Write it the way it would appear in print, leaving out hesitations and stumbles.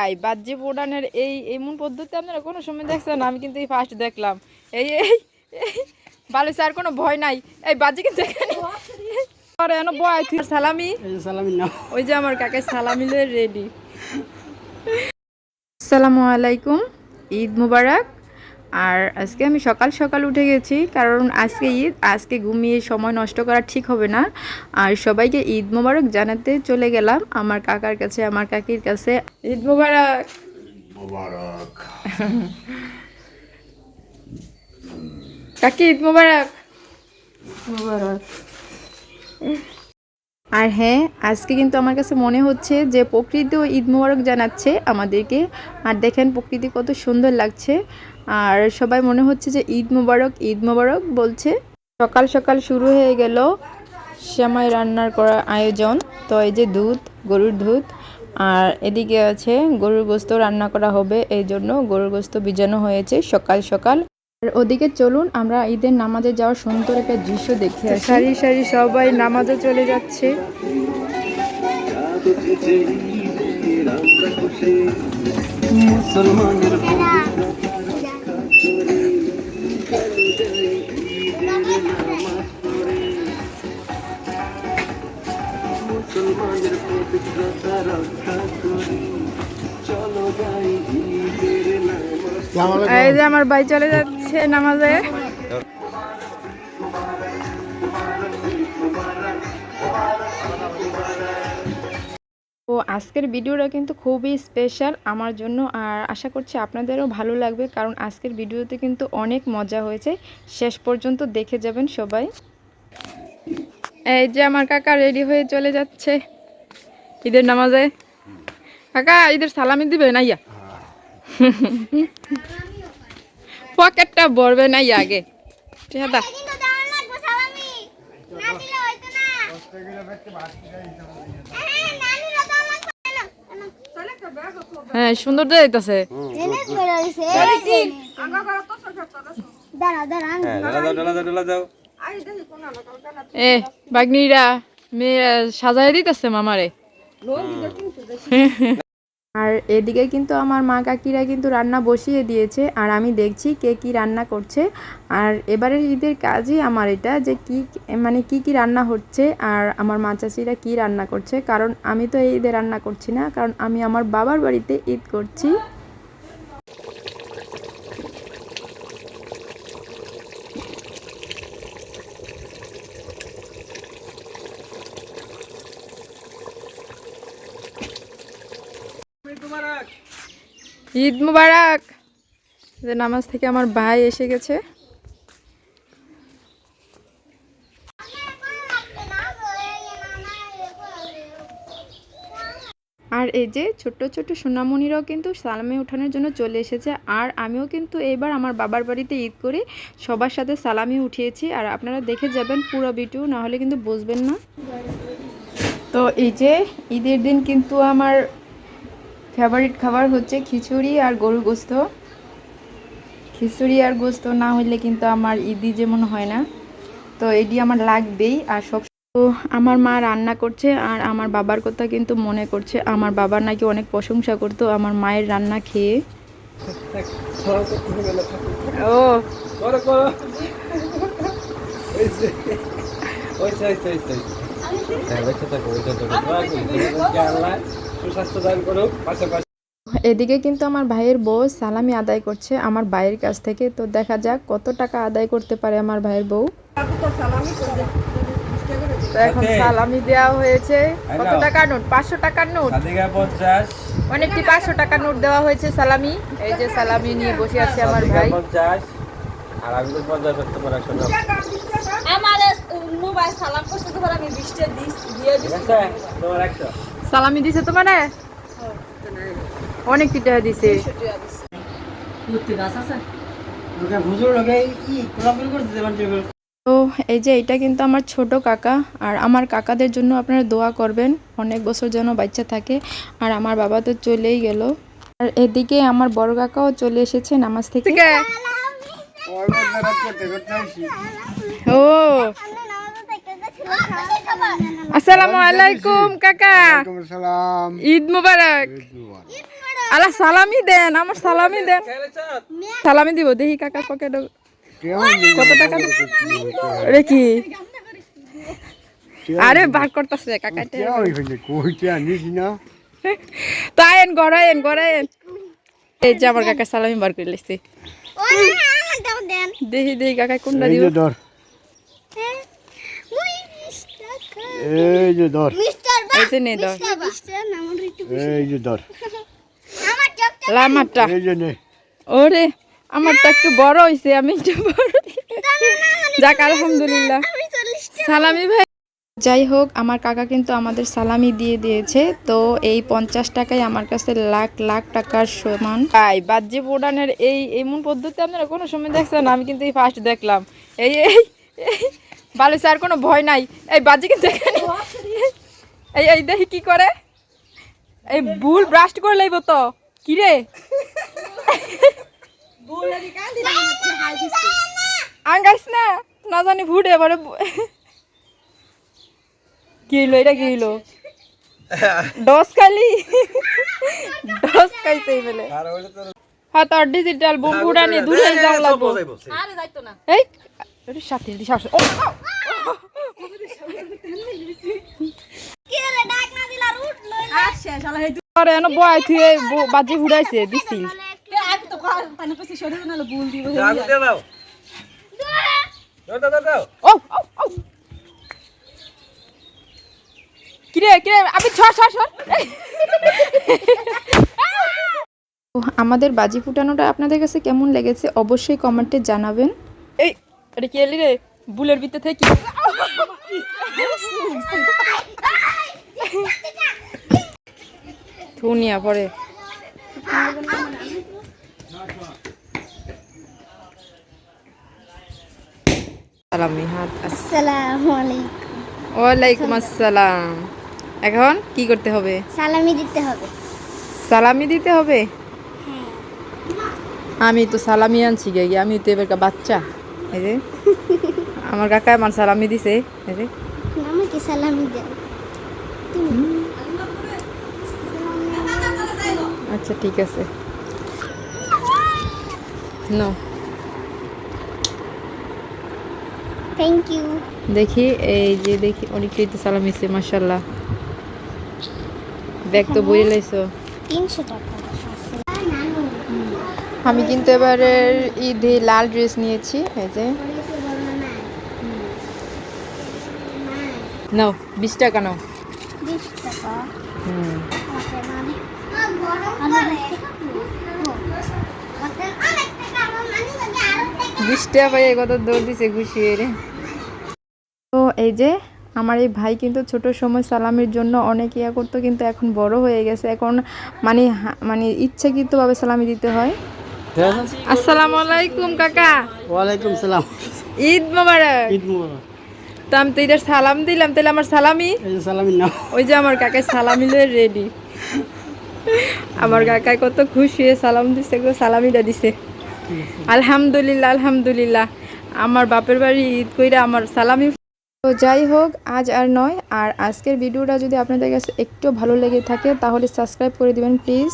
ভাই বাহ্যি পোড়ানোর এই এমন পদ্ধতি আপনারা কোনো সময় দেখছেন? আমি কিন্তু এই ফার্স্ট দেখলাম। এই এই বালু স্যার কোনো ভয় নাই, এই বাহ্যি কিন্তু সালামি ওই যে আমার কাকে সালামি রেডি। আসসালামু আলাইকুম, ঈদ মুবারক। আর আজকে আমি সকাল সকাল উঠে গেছি, কারণ আজকে ঈদ, আজকে ঘুমিয়ে সময় নষ্ট করা ঠিক হবে না। আর সবাইকে ঈদ মুবারক জানাতে চলে গেলাম আমার কাকার কাছে, আমার কাকির কাছে। ঈদ মুবারক। কাকি ঈদ মুবারক। আর হ্যাঁ, আজকে কিন্তু আমার কাছে মনে হচ্ছে যে প্রকৃতিও ঈদ মুবারক জানাচ্ছে আমাদেরকে। আর দেখেন প্রকৃতি কত সুন্দর লাগছে। আর সবাই মনে হচ্ছে যে ঈদ মুবারক বলছে। সকাল সকাল শুরু হয়ে গেল সেমাই রান্নার করা আয়োজন। তো এই যে দুধ, গরুর দুধ, আর এদিকে আছে গরুর গোস্ত রান্না করা হবে, এই জন্য গরুর গোস্ত ভিজানো হয়েছে সকাল সকাল। আর ওদিকে চলুন আমরা ঈদের নামাজে যাওয়ার সুন্দর একটা দৃশ্য দেখে আসি। সারি সারি সবাই নামাজে চলে যাচ্ছে। এই যে আমার ভাই চলে যাচ্ছে নামাজে। তো আজকের ভিডিওটা কিন্তু খুবই স্পেশাল আমার জন্য, আর আশা করছি আপনাদেরও ভালো লাগবে, কারণ আজকের ভিডিওতে কিন্তু অনেক মজা হয়েছে। শেষ পর্যন্ত দেখে যাবেন সবাই। এই যে আমার কাকা রেডি হয়ে চলে যাচ্ছে ঈদের নামাজে। কাকা ঈদের সালামি দিবে না ইয়া? পকেটটা ভরবে না ইয়া আগে। হ্যাঁ সুন্দর যাইতেছে। এ বাগনিরা মেয়ে সাজাই দিতেছে মামারে। আর এদিকে কিন্তু আমার মা কাকিরা কিন্তু রান্না বসিয়ে দিয়েছে, আর আমি দেখছি কে কি রান্না করছে। আর এবারের ঈদের কাজই আমার এটা, যে কি মানে কি রান্না হচ্ছে আর আমার মা চাচিরা কি রান্না করছে। কারণ আমি তো এই ঈদে রান্না করছি না, কারণ আমি আমার বাবার বাড়িতে ঈদ করছি। ঈদ মুবারক। যে নামাজ থেকে আমার ভাই এসে গেছে। আর এই যে ছোট্ট ছোট্ট সোনামণিরাও কিন্তু সালামি উঠানোর জন্য চলে এসেছে। আর আমিও কিন্তু এইবার আমার বাবার বাড়িতে ঈদ করে সবার সাথে সালামি উঠিয়েছি। আর আপনারা দেখে যাবেন পুরো ভিডিও, না হলে কিন্তু বুঝবেন না। তো এই যে ঈদের দিন কিন্তু আমার ফেভারিট খাবার হচ্ছে খিচুড়ি আর গরুর গোস্ত। খিচুড়ি আর গোস্ত না হলে কিন্তু আমার ঈদই যেমন হয় না, তো এটি আমার লাগবেই। আর সব আমার মা রান্না করছে, আর আমার বাবার কথা কিন্তু মনে করছে। আমার বাবার নাকি অনেক প্রশংসা করতো আমার মায়ের রান্না খেয়ে। ও এদিকে কিন্তু আমার ভাইয়ের বউ সালামি আদায় করছে আমার ভাইয়ের কাছ থেকে। তো দেখা যাক কত টাকা আদায় করতে পারে আমার ভাইয়ের বউ। তো এখন সালামি দেওয়া হয়েছে। কত টাকার নোট? 500 টাকার নোট, অনেকটি 500 টাকার নোট দেওয়া হয়েছে সালামি। এই যে সালামি নিয়ে বসে আছে আমার ভাই। আর আমি তো 50 করতে পারি শোনা আমার মোবাইল সালাম করতে তো আমি 20 টা দিয়ে দিছি তোমার 100 সালামি দিছে তোমারে? অনেক টাকা দিছে। তো এই যে এটা কিন্তু আমার ছোট কাকা, আর আমার কাকাদের জন্য আপনারা দোয়া করবেন, অনেক বছর যেন বাচ্চা থাকে। আর আমার বাবা তো চলেই গেল। আর এদিকে আমার বড় কাকাও চলে এসেছে নামাজ থেকে। ও আসসালামু আলাইকুম কাকা, ঈদ মুবারক। আলা সালামি দেন, আমার সালামি দেন। সালামি দিব, দেখি কাকার পকেটে কত টাকা রে কি। আরে বার করতেছে কাকাটা। তো আয়েন গড়ায়েন গড়ায়েন। এই যে আমার কাকা সালামি বার করে লিখছে। দেখি দেখি কাকা কোনটা দিব। এই যে ধর, এই যে নে ধর, এই যে ধর, লামারটা। এই যে নে। ওরে আমারটা একটু বড় হইছে, আমি একটু বড়। যাক আলহামদুলিল্লাহ। সালামি ভাই। যাই হোক, আমার কাকা কিন্তু আমাদের সালামি দিয়ে দিয়েছে। তো এই 50 টাকায় আমার কাছে লাখ লাখ টাকার সমান। তাই বাহ্যিক উড়ানের এই এমন পদ্ধতি আপনারা কোনো সময় দেখছেন? আমি কিন্তু এই ফার্স্ট দেখলাম। এই এই ভালো স্যার, কোনো ভয় নাই। এই বাহ্যিক কিন্তু এখানে এই এই দেখি কি করে। এই ভুল ব্রাশ করে লাইব তো কি রে। আঙ্গাইস না না জানি ভুড়ে এবারে। কি হইলো এটা, কি হইলো? ডস খালি ডস খাইছে বলে। হ্যাঁ তোর ডিজিটাল বোম উড়ানি দূরে যাওয়া লাগবো। আরে যাইতো না। এই এর সাথে দিছ। ও কি রে ডাক না দিলা রুট লই আসে শালা হে। আরে এনো বয় থুয়ে বাজি উড়াইছে দিছিল। আমি তো পানি কইছি শরীর না ভুল দিব। আগুন দিয়ে দাও। দাও দাও দাও। ও ও ও কিরে কিরে আমি ছ ছ ছ। আমাদের বাজি ফুটানোটা আপনাদের কাছে কেমন লেগেছে অবশ্যই কমেন্টে জানাবেন। এই এটা কি এলি রে বুলের ভিতর থেকে? থুনিয়া পরে সালামি হাত। আসসালামু আলাইকুম। ওয়ালাইকুম আসসালাম। এখন কি করতে হবে? সালামি দিতে হবে। সালামি দিতে হবে। আমি তো সালামি আনছি গে, আমি তো এবার বাচ্চা। এই যে আমার কাকা আমার সালামি দিছে। এই যে আমাকে সালামি দেন। আচ্ছা ঠিক আছে। No thank you. দেখি এই যে দেখি অনেকটাই তো সালামি দিছে মাশাআল্লাহ। ব্যাগ তো বই লাইছো। 300 টাকা। আমি কিন্তু এবারে ঈদে লাল ড্রেস নিয়েছি। এই যে নাও 20 টাকা নাও। 20 টাকা। হুম 20 টাকা পাই কত দৌড় দিছে খুশি হয়ে রে। তো এই যে আমার এই ভাই কিন্তু ছোট সময় সালামির জন্য অনেক ইয়া করতো, কিন্তু এখন বড় হয়ে গেছে। এখন মানে মানে ইচ্ছাকৃতভাবে সালামি দিতে হয়। আসসালামু আলাইকুম কাকা। ওয়ালাইকুম সালাম। ঈদ মোবারক। ঈদ মুবারক। তো আমি তো এদের সালাম দিলাম, তাহলে আমার সালামি। এই যে সালামি নাও। ওই যে আমার কাকায় সালামি লয়ে রেডি। আমার কাকায় কত খুশি হয়ে সালাম দিছে গো, সালামিটা দিছে। আলহামদুলিল্লাহ আলহামদুলিল্লাহ। আমার বাপের বাড়ি ঈদ কইরা আমার সালামি। তো যাই হোক, আজ আর নয়। আর আজকের ভিডিওটা যদি আপনাদের কাছে একটু ভালো লেগে থাকে তাহলে সাবস্ক্রাইব করে দিবেন প্লিজ।